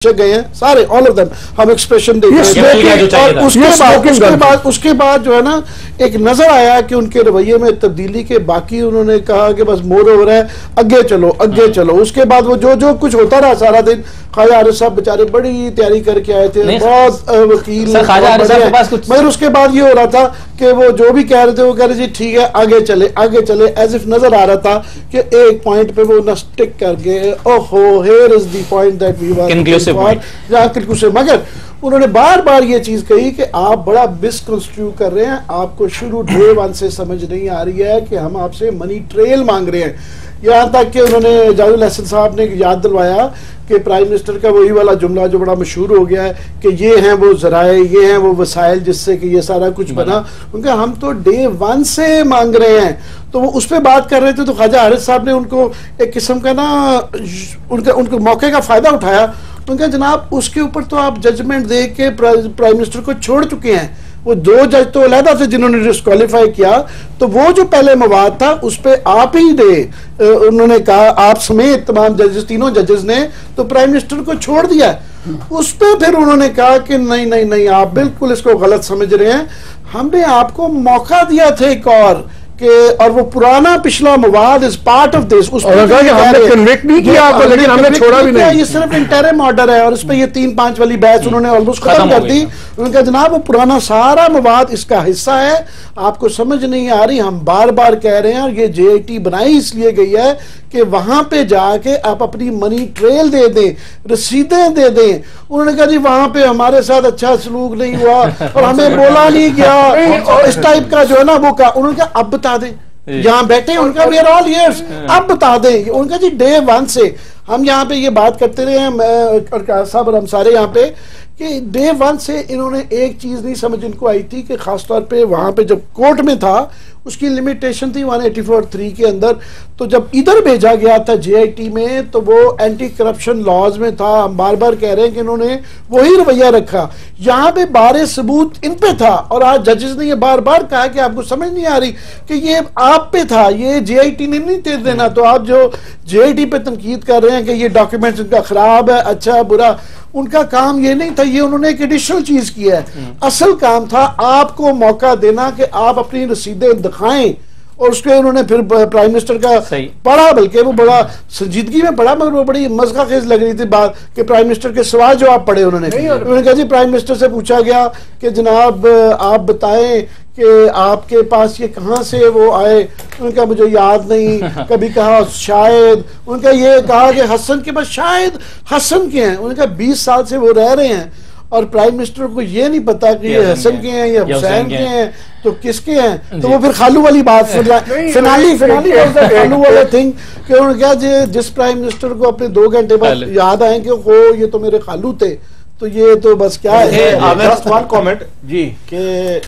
गए हैं सारे, ऑल ऑफ देम। हम एक्सप्रेशन देख रहे हैं और उसके बाद जो है ना एक नजर आया कि उनके रवैये में तब्दीली के, बाकी उन्होंने कहा कि बस मोर ओवर है, आगे चलो आगे चलो। उसके बाद वो जो कुछ होता रहा सारा दिन, ख्वाजा आरिफ साहब बेचारे बड़ी तैयारी करके आए थे, बहुत वकील, मगर उसके बाद ये हो रहा था कि वो जो भी कह रहे थे वो कह रहे जी ठीक है आगे चले, एज इफ नजर आ रहा था कि एक पॉइंट पे वो न स्टिक कर गए। ओहो, here is the point that we want, मगर उन्होंने बार बार ये चीज कही कि आप बड़ा मिसकंस्ट्रू कर रहे हैं, आपको शुरू डे वन से समझ नहीं आ रही है कि हम आपसे मनी ट्रेल मांग रहे हैं। यहाँ तक कि उन्होंने जावेद हसन साहब ने याद दिलवाया कि प्राइम मिनिस्टर का वही वाला जुमला जो बड़ा मशहूर हो गया है कि ये हैं वो जराए, ये हैं वो वसाइल जिससे कि ये सारा कुछ बना। उनका हम तो डे वन से मांग रहे हैं। तो वो उस पर बात कर रहे थे तो ख्वाजा आरिफ साहब ने उनको एक किस्म का ना उनको मौके का फायदा उठाया। उनका जनाब उसके ऊपर तो आप जजमेंट दे के प्राइम मिनिस्टर को छोड़ चुके हैं। वो दो जज तो अलहदा थे जिन्होंने डिस्क्वालीफाई किया, तो वो जो पहले मवाद था उस पर आप ही दे, उन्होंने कहा आप समेत तमाम जजेस, तीनों जजेस ने तो प्राइम मिनिस्टर को छोड़ दिया। उस पर फिर उन्होंने कहा कि नहीं आप बिल्कुल इसको गलत समझ रहे हैं, हमने आपको मौका दिया था एक और वो पुराना पिछला मवाद इज पार्ट ऑफ दिस। हमने कन्विक्ट नहीं किया आपको, लेकिन हमने छोड़ा भी नहीं। ये सिर्फ इंटरिम ऑर्डर है और इस पे ये 3-5 वाली बहस उन्होंने ऑलमोस्ट खत्म कर दी। उन्होंने जनाब वो पुराना सारा मवाद इसका हिस्सा है, आपको समझ नहीं आ रही, हम बार बार कह रहे हैं। और ये JIT बनाई इसलिए गई है कि वहां पे जाके आप अपनी मनी ट्रेल दे दें, रसीदें दे दें। उन्होंने कहा जी वहां पे हमारे साथ अच्छा सलूक नहीं हुआ और हमें बोला नहीं गया, इस टाइप का जो है ना वो कहा। उन्होंने कहा अब बता दें, यहाँ बैठे उनका वी आर ऑल हियर्स, अब बता दें। उनका जी डे वन से हम यहाँ पे ये बात करते रहे हैं और साहब और हम सारे यहाँ पे कि डे वन से इन्होंने एक चीज नहीं समझ इनको आई थी कि खासतौर पे वहां पे जब कोर्ट में था उसकी लिमिटेशन थी 184(3) के अंदर। तो जब इधर भेजा गया था JIT में तो वो एंटी करप्शन लॉज में था। हम बार बार कह रहे हैं कि इन्होंने वही रवैया रखा, यहाँ पे बारे सबूत इन पे था। और आज जजेस ने ये बार बार कहा कि आपको समझ नहीं आ रही कि ये आप पे था, ये JIT ने नहीं दे देना। तो आप जो JIT पे तनकीद कर रहे हैं कि ये डॉक्यूमेंट्स इनका खराब है, अच्छा बुरा, उनका काम ये नहीं था, ये उन्होंने एक एडिशनल चीज किया है। असल काम था आपको मौका देना कि आप अपनी रसीदें दिखाएं। और उसके उन्होंने फिर प्राइम मिनिस्टर का पढ़ा, बल्कि वो बड़ा संजीदगी में पढ़ा, मगर वो बड़ी मज़ा खेज लग रही थी बात कि प्राइम मिनिस्टर के सवाल जो आप पढ़े उन्होंने कहा जी प्राइम मिनिस्टर से पूछा गया कि जनाब आप बताएं कि आपके पास ये कहाँ से वो आए। उनका मुझे याद नहीं, कभी कहा शायद, उनका ये कहा कि हसन के पास, शायद हसन के हैं। उनका 20 साल से वो रह रहे हैं और प्राइम मिनिस्टर को ये नहीं पता कि ये हसन के हैं या हुसैन के हैं, तो किसके हैं। तो वो फिर खालू वाली बात फिनाली खालू वाला थिंग कि उन्होंने कहा जिस प्राइम मिनिस्टर को अपने 2 घंटे बाद याद आए कि हो ये तो मेरे खालू थे, तो ये तो बस क्या है। कमेंट जी के